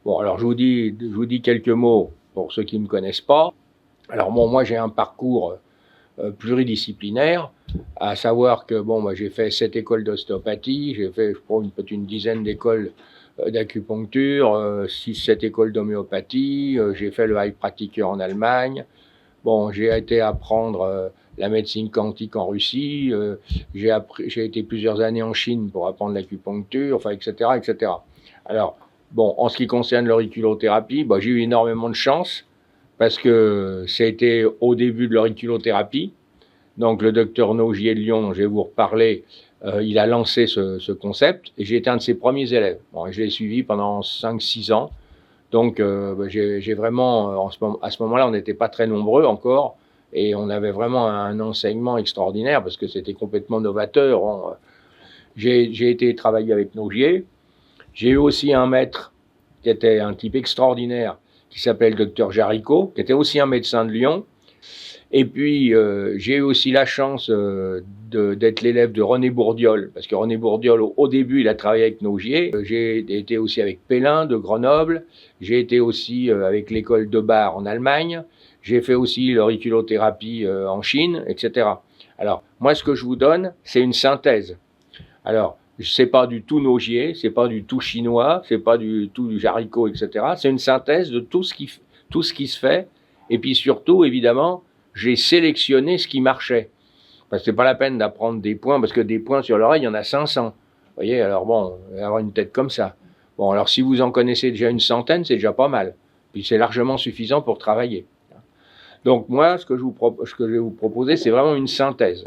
Bon, alors je vous dis quelques mots pour ceux qui ne me connaissent pas. Alors bon, moi j'ai un parcours pluridisciplinaire, à savoir que bon, moi j'ai fait 7 écoles d'ostéopathie, j'ai fait, je crois, peut-être une dizaine d'écoles d'acupuncture, 6-7 écoles d'homéopathie, j'ai fait le Heilpraktiker en Allemagne. Bon, j'ai été apprendre la médecine quantique en Russie, j'ai été plusieurs années en Chine pour apprendre l'acupuncture, enfin, etc., etc. Alors, bon, en ce qui concerne l'auriculothérapie, bah, j'ai eu énormément de chance parce que c'était au début de l'auriculothérapie. Donc, le docteur Nogier de Lyon, dont je vais vous reparler, il a lancé ce concept et j'ai été un de ses premiers élèves. Bon, je l'ai suivi pendant 5-6 ans. Donc, j'ai vraiment, à ce moment-là, on n'était pas très nombreux encore, et on avait vraiment un enseignement extraordinaire parce que c'était complètement novateur. J'ai été travailler avec Nogier. J'ai eu aussi un maître qui était un type extraordinaire, qui s'appelle Docteur Jaricot, qui était aussi un médecin de Lyon. Et puis, j'ai eu aussi la chance d'être l'élève de René Bourdiol, parce que René Bourdiol, au début, il a travaillé avec Nogier. J'ai été aussi avec Pellin de Grenoble. J'ai été aussi avec l'école de Bar en Allemagne. J'ai fait aussi l'auriculothérapie en Chine, etc. Alors, moi, ce que je vous donne, c'est une synthèse. Alors, c'est pas du tout Nogier, c'est pas du tout chinois, c'est pas du tout du Jaricot, etc. C'est une synthèse de tout ce qui se fait. Et puis surtout, évidemment, j'ai sélectionné ce qui marchait. Parce que c'est pas la peine d'apprendre des points, parce que des points sur l'oreille, il y en a 500. Vous voyez, alors bon, avoir une tête comme ça. Bon, alors si vous en connaissez déjà une centaine, c'est déjà pas mal. Puis c'est largement suffisant pour travailler. Donc moi, ce que je vais vous proposer, c'est vraiment une synthèse.